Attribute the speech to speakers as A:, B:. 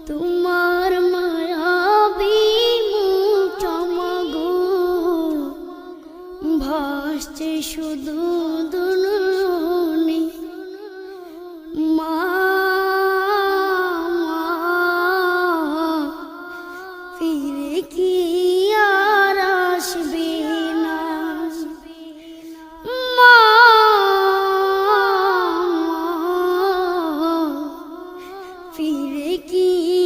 A: তোমার মায়াবী মুখ চমগো ভাসছে শুধু দুলুনি মা ফিরে কি আর আসবে না মা ফিরে কি